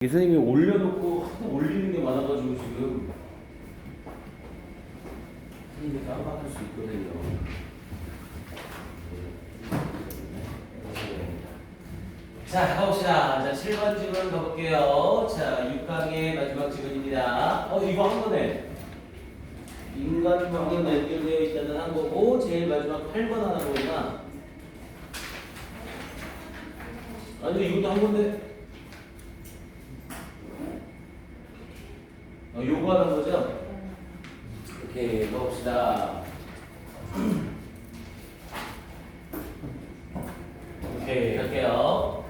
선생님이 올려놓고 하도 올리는 게 많아가지고 지금 선생님이 깜빡할 수 있거든요. 자, 가봅시다. 자, 7번 지문 가볼게요. 자, 6강의 마지막 지문입니다. 이거 한 거네. 인간 방향 연결되어 있다는 한 거고, 제일 마지막 8번 하나 보구나. 아니, 이것도 한 건데. 요구하는 거죠? 오케이, 가봅시다. 오케이, 갈게요.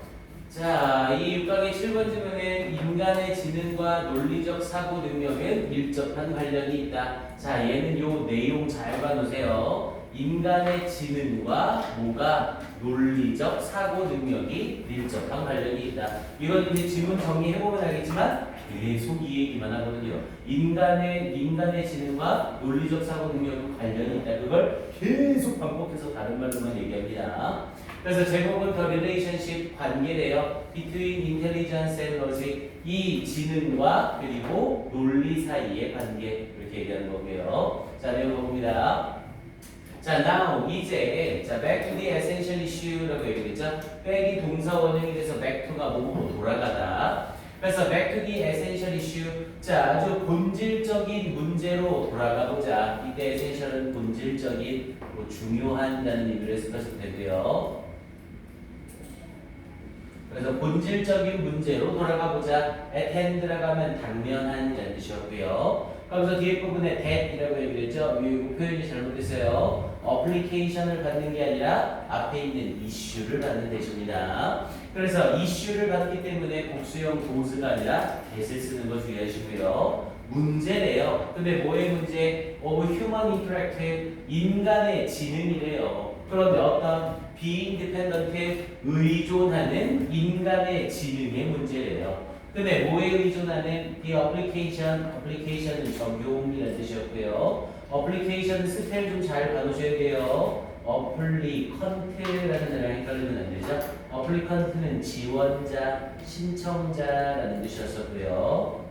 자, 이 6강의 7번 질문은 인간의 지능과 논리적 사고 능력은 밀접한 관련이 있다. 자, 얘는 요 내용 잘 봐놓으세요. 인간의 지능과 뭐가 논리적 사고 능력이 밀접한 관련이 있다. 이건 이제 지문 정리해보면 알겠지만 계속 이 얘기만 하거든요. 인간의 지능과 논리적 사고 능력과 관련이 있다. 그걸 계속 반복해서 다른 말로만 얘기합니다. 그래서 제목은 The Relationship 관계래요. Between Intelligence and Logic. 이 지능과 그리고 논리 사이의 관계 이렇게 얘기하는 거고요. 자, 내용 봅니다. 자, now 이제 자 back to the essential issue라고 얘기했죠. back이 동사 원형이 돼서 back to가 뭐로 돌아가다. 그래서 back to the essential issue. 자, 아주 본질적인 문제로 돌아가 보자. 이때 essential은 본질적인, 중요한다는 의미로 해석하셔도 되고요. 그래서 본질적인 문제로 돌아가 보자. at hand라고 하면 당면한이라는 뜻이었고요. 그래서 뒤에 부분에 that이라고 얘기했죠. 이 표현이 잘못됐어요. 어플리케이션을 받는 게 아니라 앞에 있는 이슈를 받는 대신입니다. 그래서 이슈를 받기 때문에 복수형 도스가 아니라 that을 쓰는 거 주의하시고요. 문제래요. 근데 뭐의 문제? of human interactive, 인간의 지능이래요. 그런데 어떤 being dependent, 의존하는 인간의 지능의 문제래요. 근데 뭐에 의존하는 the application은 적용이라는 뜻이었고요. application 스펠 좀 잘 봐놓으셔야 돼요. applicant라는 데랑 헷갈리면 안 되죠. applicant는 지원자, 신청자라는 뜻이었었고요.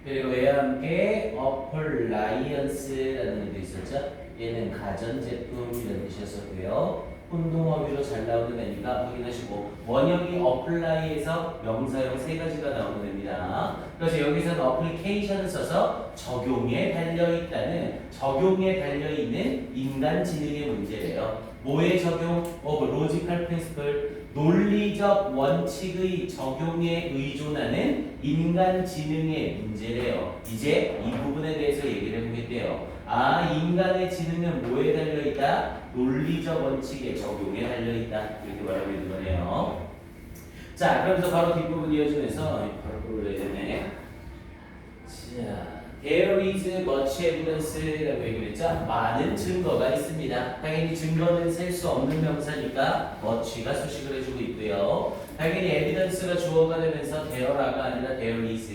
그리고 얘와 함께 appliance라는 의도 있었죠. 얘는 가전제품이라는 뜻이었었고요. 혼동어휘로 잘 나오는 애니까 확인하시고, 원형이 apply에서 명사형 세 가지가 나오는 애입니다. 그래서 여기서는 application을 써서 적용에 달려있다는, 적용에 달려있는 인간 지능의 문제래요. 뭐의 적용? logical principle, 논리적 원칙의 적용에 의존하는 인간 지능의 문제래요. 이제 이 부분에 대해서 얘기를 해보겠대요. 아, 인간의 지능은 뭐에 달려있다? 논리적 원칙의 적용에 달려있다. 이렇게 말하고 있는 거네요. 자, 그러면서 바로 뒷부분 이어지면서 바로 불러야 되네. 자, there is much evidence라고 얘기했죠. 많은 증거가 있습니다. 당연히 증거는 셀 수 없는 명사니까 much가 수식을 해주고 있고요. 당연히 evidence가 주어가 되면서 there가 아니라 there is.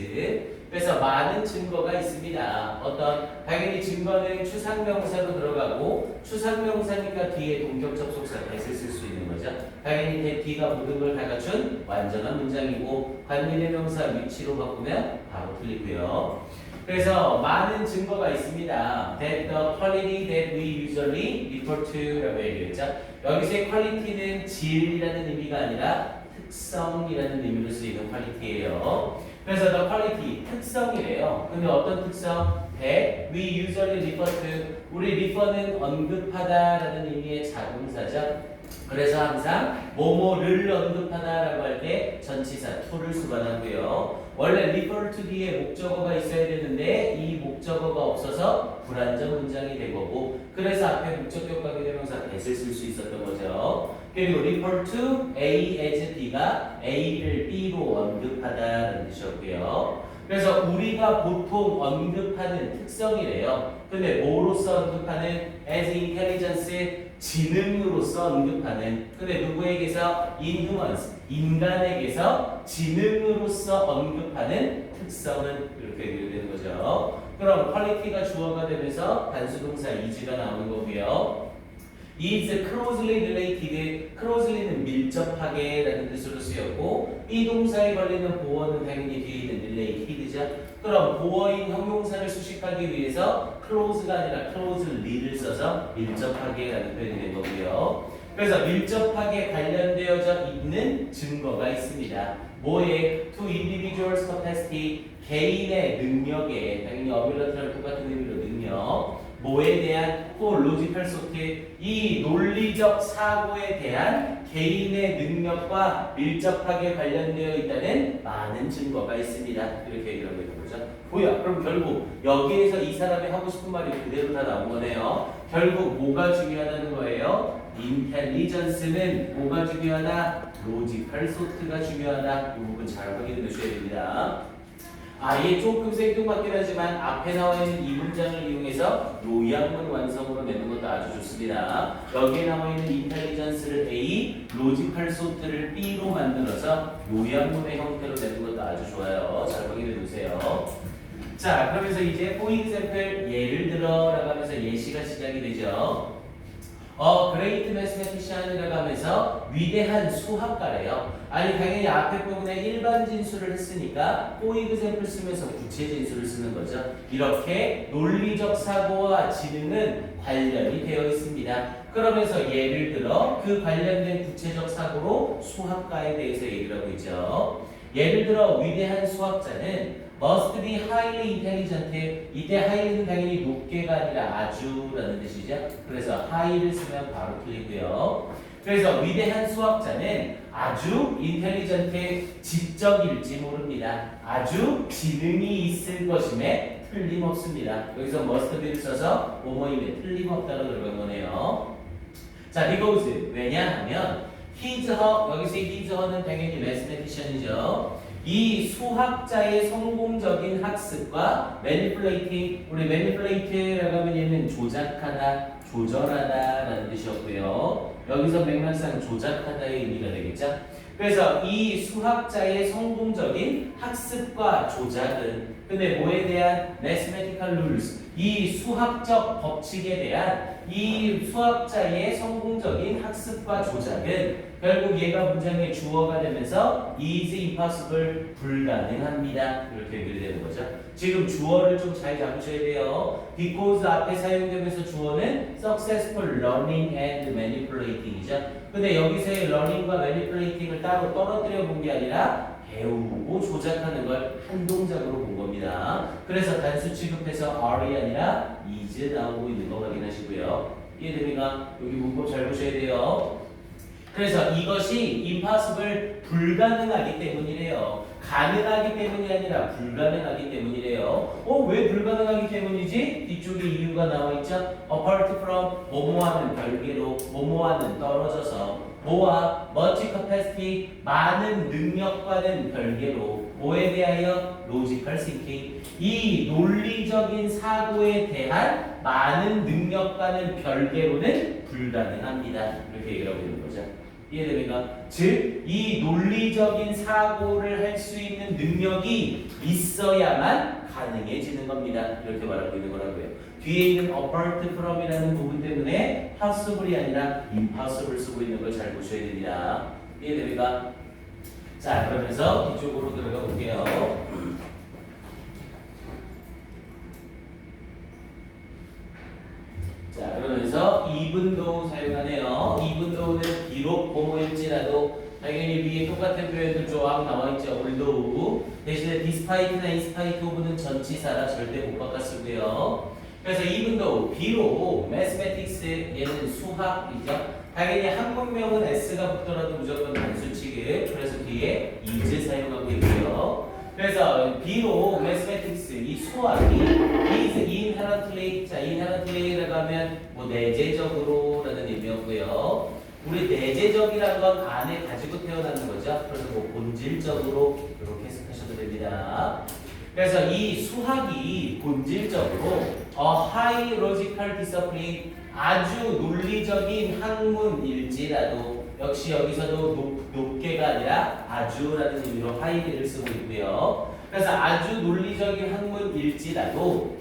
그래서 많은 증거가 있습니다. 어떤 당연히 증거는 추상명사로 들어가고, 추상명사니까 뒤에 동격 접속사 that을 쓸 수 있는 거죠. 당연히 that가 모든 걸 다 갖춘 완전한 문장이고, 관계대 명사 위치로 바꾸면 바로 틀리고요. 그래서 많은 증거가 있습니다. That the quality that we usually refer to라고 얘기했죠. 여기서의 quality는 질이라는 의미가 아니라 특성이라는 의미로 쓰이는 quality예요. 그래서 the quality, 특성이래요. 근데 어떤 특성? that we usually refer to, 우리 refer는 언급하다라는 의미의 자동사죠. 그래서 항상 뭐뭐를 언급하다라고 할 때 전치사 to를 수반하고요. 원래 refer to 뒤에 목적어가 있어야 되는데 이 목적어가 없어서 불완전 문장이 된 거고, 그래서 앞에 목적격 관계대명사 that을 쓸 수 있었던 거죠. 그리고 refer to A as B가 A를 B로 언급하다라는 뜻이었고요. 그래서 우리가 보통 언급하는 특성이래요. 근데 뭐로서 언급하는? as intelligence, 지능으로서 언급하는. 근데 누구에게서? in humans, 인간에게서 지능으로서 언급하는 특성은 이렇게 되는 거죠. 그럼 quality가 주어가 되면서 단수동사 is가 나오는 거고요. is closely related. closely는 밀접하게라는 뜻으로 쓰였고 비동사에 걸리는 보어는 당연히 뒤에 있는 related죠. 그럼 보어인 형용사를 수식하기 위해서 close가 아니라 closely를 써서 밀접하게라는 표현이 된 거고요. 그래서 밀접하게 관련되어져 있는 증거가 있습니다. 뭐에? To individuals capacity, 개인의 능력에, 당연히 어빌러트랑 똑같은 의미로 능력, 뭐에 대한 for logical thought, 이 논리적 사고에 대한 개인의 능력과 밀접하게 관련되어 있다는 많은 증거가 있습니다. 이렇게 얘기하고 있는 거죠. 뭐야? 그럼 결국 여기에서 이 사람이 하고 싶은 말이 그대로 다 나온 거네요. 결국 뭐가 중요하다는 거예요? 인텔리전스는 뭐가 중요하다? 로지컬 소트가 중요하다. 이 부분 잘 확인해 두셔야 됩니다. 아예 조금 생뚱맞긴 하지만 앞에 나와 있는 이 문장을 이용해서 요약문 완성으로 내는 것도 아주 좋습니다. 여기에 나와 있는 인텔리전스를 A, 로지컬 소트를 B로 만들어서 요약문의 형태로 내는 것도 아주 좋아요. 잘 확인해 두세요. 자, 그러면서 이제 for example 예를 들어 라고 하면서 예시가 시작이 되죠. great mathematician이라고 하면서 위대한 수학가래요. 아니 당연히 앞에 부분에 일반 진술을 했으니까 for example 쓰면서 구체 진술을 쓰는 거죠. 이렇게 논리적 사고와 지능은 관련이 되어 있습니다. 그러면서 예를 들어 그 관련된 구체적 사고로 수학가에 대해서 얘기를 하고 있죠. 예를 들어 위대한 수학자는 must be highly intelligent. 이때 highly는 당연히 높게가 아니라 아주라는 뜻이죠. 그래서 high를 쓰면 바로 틀리고요. 그래서 위대한 수학자는 아주 intelligent, 지적일지 모릅니다. 아주 지능이 있을 것임에 틀림없습니다. 여기서 must be를 써서 뭐뭐임에 틀림없다고 들어간 거네요. 자, because 왜냐하면 his, her, 여기서 his, her는 당연히 mathematician이죠. 이 수학자의 성공적인 학습과 manipulate, 우리 manipulate라고 하면 얘는 조작하다, 조절하다라는 뜻이었고요. 여기서 맥락상 조작하다의 의미가 되겠죠. 그래서 이 수학자의 성공적인 학습과 조작은 근데 뭐에 대한 mathematical rules, 이 수학적 법칙에 대한 이 수학자의 성공적인 학습과 조작은 결국 얘가 문장의 주어가 되면서 is impossible, 불가능합니다. 이렇게 연결되는 거죠. 지금 주어를 좀 잘 잡으셔야 돼요. because 앞에 사용되면서 주어는 successful learning and manipulating이죠. 근데 여기서의 learning과 manipulating을 따로 떨어뜨려 본 게 아니라 배우고 조작하는 걸 한 동작으로 본 겁니다. 그래서 단수 취급해서 are이 아니라 is 나오고 있는 거 확인하시고요. 이해됩니까? 여기 문법 잘 보셔야 돼요. 그래서 이것이 impossible, 불가능하기 때문이래요. 가능하기 때문이 아니라 불가능하기 때문이래요. 왜 불가능하기 때문이지? 뒤쪽에 이유가 나와 있죠. apart from, 뭐뭐와는 별개로, 뭐뭐와는 떨어져서, 뭐와 much capacity, 많은 능력과는 별개로, 뭐에 대하여 logical thinking, 이 논리적인 사고에 대한 많은 능력과는 별개로는 불가능합니다. 이렇게 얘기를 하고 있는 거죠. 이해됩니까? 즉, 이 논리적인 사고를 할 수 있는 능력이 있어야만 가능해지는 겁니다. 이렇게 말하고 있는 거라고요. 뒤에 있는 apart from이라는 부분 때문에 possible이 아니라 impossible 쓰고 있는 걸 잘 보셔야 됩니다. 이해됩니까? 자, 그러면서 이쪽으로 들어가 볼게요. 자, 그러면서 even도 사용하네요. even도는 비록 뭐뭐일지라도 당연히 위에 똑같은 표현들 조합 나와있죠. although 대신에 despite나 inspite of는 전치사라 절대 못 바꿔 쓰고요. 그래서 even도 비록 mathematics 얘는 수학이죠. 당연히 한문명은 s가 붙더라도 무조건 단수 취급. 그래서 뒤에 is 사용하고 있고요. 그래서 비록 mathematics 이 수학이 is inherently, 자 inherently라고 하면 뭐 내재적으로라는 의미였고요. 우리 내재적이라는 건 안에 가지고 태어나는 거죠. 그래서 뭐 본질적으로 이렇게 해석하셔도 됩니다. 그래서 이 수학이 본질적으로 high logical discipline, 아주 논리적인 학문일지라도 역시 여기서도 높게가 아니라 아주라는 의미로 high를 쓰고 있고요. 그래서 아주 논리적인 학문일지라도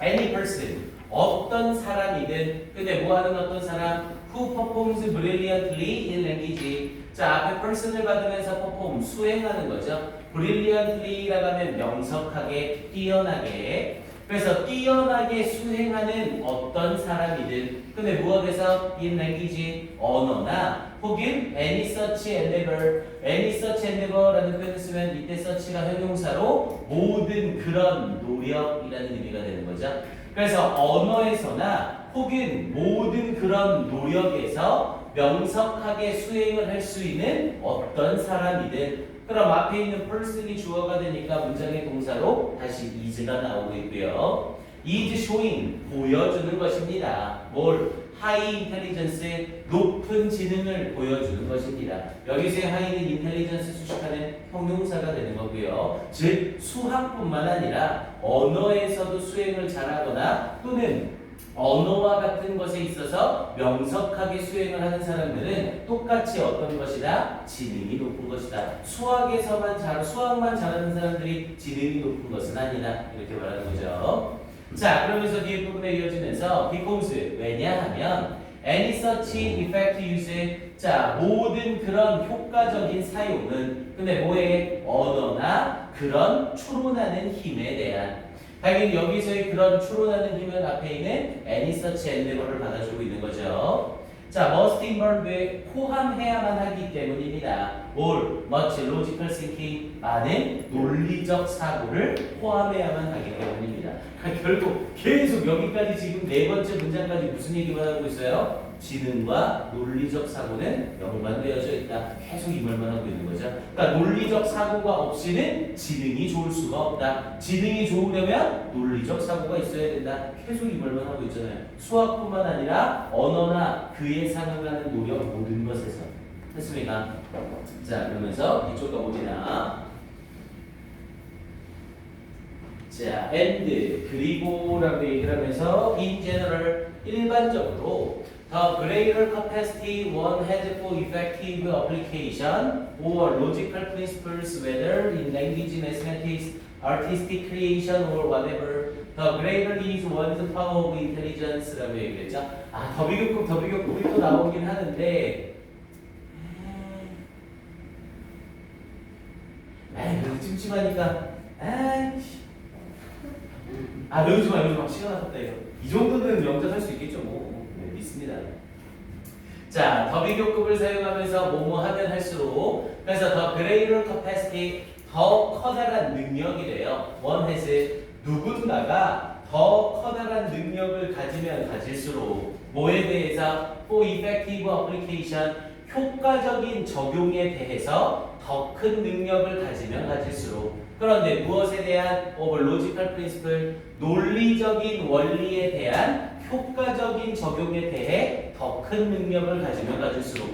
any person, 어떤 사람이든 근데 뭐하는 어떤 사람 who performs brilliantly in language 자 앞에 person을 받으면서 perform 수행하는 거죠. brilliantly라고 하면 명석하게 뛰어나게 그래서 뛰어나게 수행하는 어떤 사람이든 근데 무엇에서 in language 언어나 혹은 any such endeavor라는 표현을 쓰면 이때 such가 형용사로 모든 그런 노력이라는 의미가 되는 거죠. 그래서 언어에서나 혹은 모든 그런 노력에서 명석하게 수행을 할 수 있는 어떤 사람이든 그럼 앞에 있는 person이 주어가 되니까 문장의 동사로 다시 is가 나오고 있고요. is showing 보여주는 것입니다. 뭘? high intelligence 높은 지능을 보여주는 것입니다. 여기서의 high는 intelligence 수식하는 형용사가 되는 거고요. 즉 수학뿐만 아니라 언어에서도 수행을 잘하거나 또는 언어와 같은 것에 있어서 명석하게 수행을 하는 사람들은 똑같이 어떤 것이다? 지능이 높은 것이다. 수학만 잘하는 사람들이 지능이 높은 것은 아니다. 이렇게 말하는 거죠. 자, 그러면서 뒤에 부분에 이어지면서 because 왜냐하면 any such effect use 자 모든 그런 효과적인 사용은 근데 뭐에 언어나 그런 추론하는 힘에 대한 당연히 여기서의 그런 추론하는 힘은 앞에 있는 any such endeavor를 받아주고 있는 거죠. 자, must involve 포함해야만 하기 때문입니다. 뭘? much logical thinking 많은 논리적 사고를 포함해야만 하기 때문입니다. 그러니까 결국 계속 여기까지 지금 네 번째 문장까지 무슨 얘기만 하고 있어요? 지능과 논리적 사고는 연관되어져 있다. 계속 이 말만 하고 있는 거죠. 그러니까 논리적 사고가 없이는 지능이 좋을 수가 없다. 지능이 좋으려면 논리적 사고가 있어야 된다. 계속 이 말만 하고 있잖아요. 수학뿐만 아니라 언어나 그에 상응하는 노력 모든 것에서 했습니까? 자, 그러면서 이쪽 가봅니다. 자, and 그리고라고 얘기를 하면서 in general 일반적으로 the greater capacity one has for effective application or logical principles whether in language, mathematics, artistic creation or whatever the greater is one's power of intelligence라고 얘기했죠. 아, 더비교급이 또 나오긴 하는데 그래도 찜찜하니까 외우지 마. 시간 아깝다 이거. 이 정도는 명작할 수 있겠죠 뭐. 네, 믿습니다. 자, 더비교급을 사용하면서 뭐뭐 하면 할수록 그래서 더 greater capacity 더 커다란 능력이 돼요. one has 누군가가 더 커다란 능력을 가지면 가질수록 뭐에 대해서 for effective application 효과적인 적용에 대해서 더 큰 능력을 가지면 가질수록 그런데 무엇에 대한 logical principle 논리적인 원리에 대한 효과적인 적용에 대해 더 큰 능력을 가지면 가질수록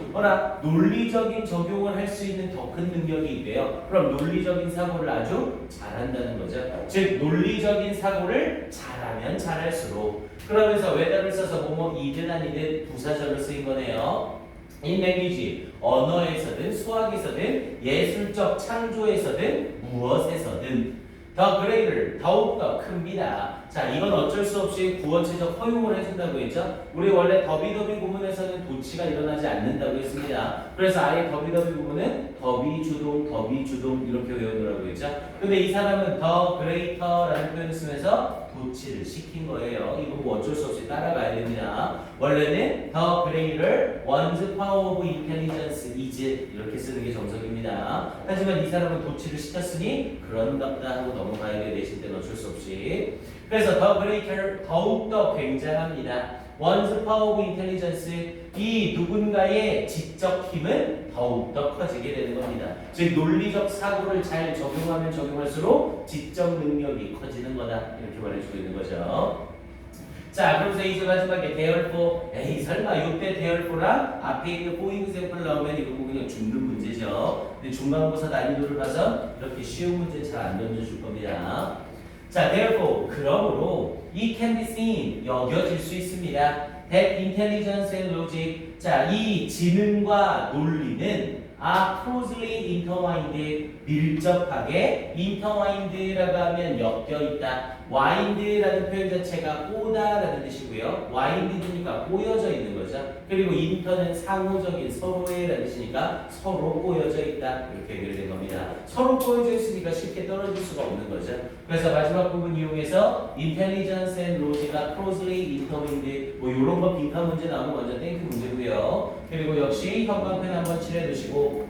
논리적인 적용을 할 수 있는 더 큰 능력이 있대요. 그럼 논리적인 사고를 아주 잘한다는 거죠. 즉 논리적인 사고를 잘하면 잘할수록 그러면서 whether를 써서 이든 아니든 부사절로 쓰인 거네요. in language 언어에서든 수학에서든 예술적 창조에서든 무엇에서든 더 greater 더욱더 큽니다. 자, 이건 어쩔 수 없이 구어체적 허용을 해준다고 했죠. 우리 원래 더비더비 구문에서는 도치가 일어나지 않는다고 했습니다. 그래서 아예 더비더비 구문은 더비주동 이렇게 외우느라고 했죠. 근데 이 사람은 더 greater라는 표현을 쓰면서 도치를 시킨 거예요. 이거 뭐 어쩔 수 없이 따라가야 됩니다. 원래는 더 greater one's power of intelligence is 이렇게 쓰는 게 정석입니다. 하지만 이 사람은 도치를 시켰으니 그런갑다 하고 넘어가야 돼. 내신 때는 어쩔 수 없이. 그래서 더 greater 더욱더 굉장합니다. one's power of intelligence 이 누군가의 지적 힘은 더욱더 커지게 되는 겁니다. 즉 논리적 사고를 잘 적용하면 적용할수록 지적 능력이 커지는 거다. 이렇게 말해주고 있는 거죠. 자, 그러면서 이제 마지막에 therefore 설마 이때 therefore 앞에 있는 for example 나오면 이거 그냥 죽는 문제죠. 근데 중간고사 난이도를 봐서 이렇게 쉬운 문제 잘 안 던져줄 겁니다. 자, therefore 그러므로 it can be seen 여겨질 수 있습니다. that intelligence and logic 자, 이 지능과 논리는 are closely intertwined, 밀접하게 intertwined라고 하면 엮여 있다. wind라는 표현 자체가 꼬다라는 뜻이고요. wind드니까 꼬여져 있는 거죠. 그리고 inter는 상호적인 서로의라는 뜻이니까 서로 꼬여져 있다. 이렇게 연결된 겁니다. 서로 꼬여져 있으니까 쉽게 떨어질 수가 없는 거죠. 그래서 마지막 부분 이용해서 intelligence and logic가 closely intertwined 뭐 이런 거 빈칸 문제 나오면 완전 땡큐 문제고요. 그리고 역시 형광펜 한번 칠해 두시고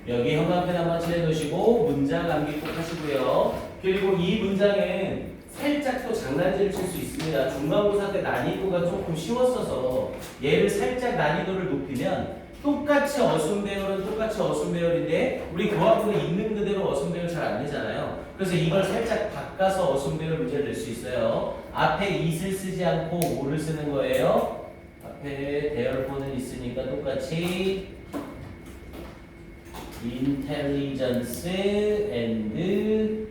여기 형광펜 한번 칠해 두시고 문장 암기 꼭 하시고요. 그리고 이 문장은 살짝 또 장난질을 칠 수 있습니다. 중간고사 때 난이도가 조금 쉬웠어서 얘를 살짝 난이도를 높이면 똑같이 어순배열은 똑같이 어순배열인데 우리 교과문에 있는 그대로 어순배열 잘 안 내잖아요. 그래서 이걸 살짝 바꿔서 어순배열 문제를 낼 수 있어요. 앞에 it을 쓰지 않고 뭐를 쓰는 거예요? 앞에 대열보는 있으니까 똑같이 intelligence and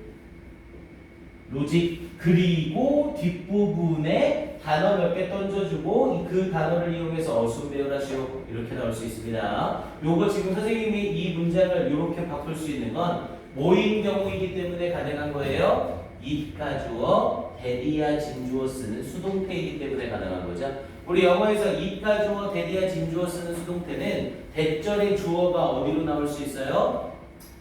로직 그리고 뒷부분에 단어 몇 개 던져주고 그 단어를 이용해서 어순 배열하시오 이렇게 나올 수 있습니다. 요거 지금 선생님이 이 문장을 이렇게 바꿀 수 있는 건 모인 경우이기 때문에 가능한 거예요. it가 주어 대디야 진주어 쓰는 수동태이기 때문에 가능한 거죠. 우리 영어에서 it가 주어 대디야 진주어 쓰는 수동태는 대절의 주어가 어디로 나올 수 있어요?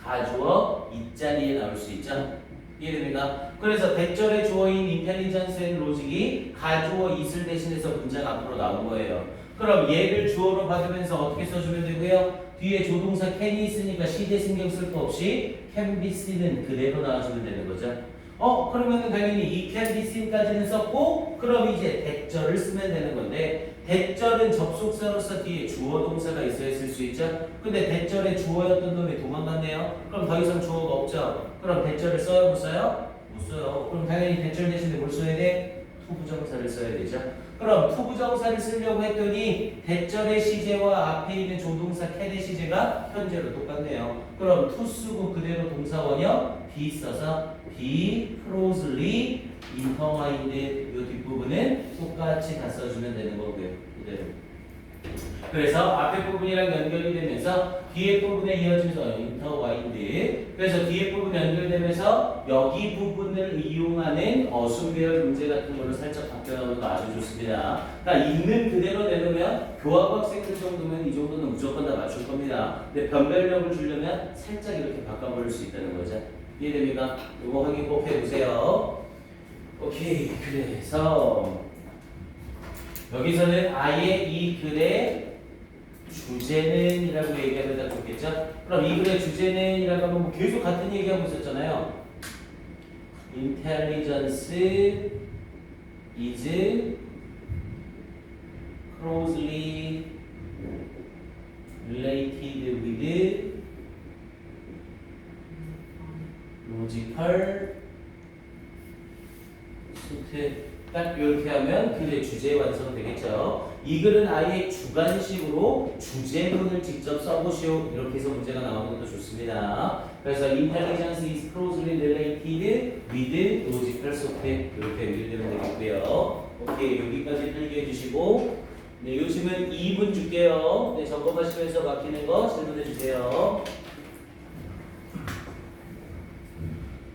가주어 it자리에 나올 수 있죠. 이해됩니까? 그래서 대절의 주어인 intelligence and logic이 가주어 it을 대신해서 문장 앞으로 나온 거예요. 그럼 얘를 주어로 받으면서 어떻게 써주면 되고요? 뒤에 조동사 can이 있으니까 시대 신경 쓸 거 없이 can be seen은 그대로 나와주면 되는 거죠. 그러면은 당연히 이 can be seen까지는 썼고 그럼 이제 대절을 쓰면 되는 건데 대절은 접속사로서 뒤에 주어 동사가 있어야 쓸 수 있죠. 근데 대절의 주어였던 놈이 도망갔네요. 그럼 더 이상 주어가 없죠. 그럼 대절을 써요? 못 써요? 못 써요. 그럼 당연히 대절 대신에 뭘 써야 돼? 투부정사를 써야 되죠. 그럼 투부정사를 쓰려고 했더니 대절의 시제와 앞에 있는 조동사 can의 시제가 현재로 똑같네요. 그럼 to 쓰고 그대로 동사 원형 be 써서 be closely intertwined 이 뒷부분은 똑같이 다 써주면 되는 거고요. 그대로. 그래서 앞에 부분이랑 연결이 되면서 뒤에 부분에 이어지면서 intertwined 그래서 뒤에 부분 연결되면서 여기 부분을 이용하는 어순배열 문제 같은 거를 살짝 바뀌어나오는 거 아주 좋습니다. 그러니까 있는 그대로 내놓으면 교과고 학생들 정도면 이 정도는 무조건 다 맞출 겁니다. 근데 변별력을 주려면 살짝 이렇게 바꿔버릴 수 있다는 거죠. 이해됩니까? 이거 확인 꼭 해보세요. 오케이. 그래서 여기서는 아예 이 글의 주제는 이라고 얘기하면 다 좋겠죠? 그럼 이 글의 주제는 이라고 하면 뭐 계속 같은 얘기하고 있었잖아요. Intelligence is closely related with logical truth. 딱 이렇게 하면 글의 주제 완성되겠죠. 이 글은 아예 주관식으로 주제문을 직접 써보시오. 이렇게 해서 문제가 나오는 것도 좋습니다. 그래서 intelligence is closely related with logical truth 이렇게 연결되면 되겠고요. 오케이, 여기까지 필기해 주시고 네, 요즘은 2분 줄게요. 네, 점검하시면서 막히는 거 질문해 주세요.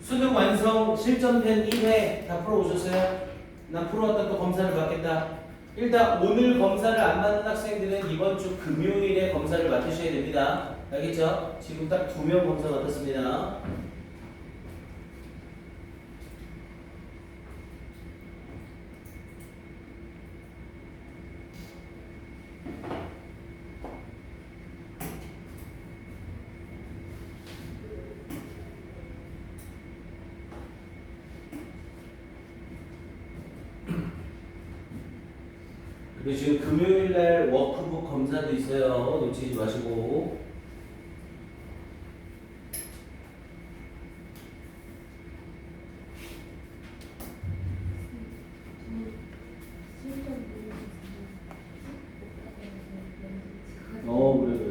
수능 완성 실전편 1회 다 풀어오셨어요? 난 풀어왔다 또 검사를 받겠다. 일단 오늘 검사를 안 받는 학생들은 이번 주 금요일에 검사를 맡으셔야 됩니다. 알겠죠? 지금 딱 2명 검사 맡았습니다. 그리고 지금 금요일날 워크북 검사도 있어요. 놓치지 마시고. 그래.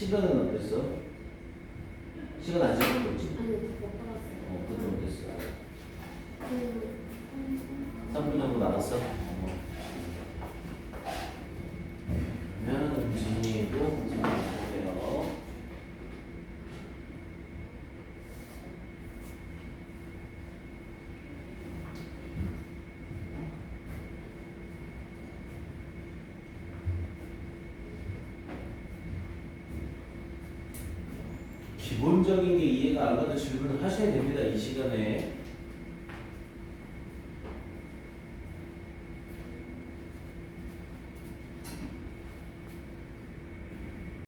시간은 어땠어? 시간 안 잡았지? 아니, 못 받았어요. 그때 어땠어? 그, 3분 정도 남았어? 그러면 진이도 보세요. 기본적인 게 이해가 안 가도 질문을 하셔야 됩니다. 이 시간에.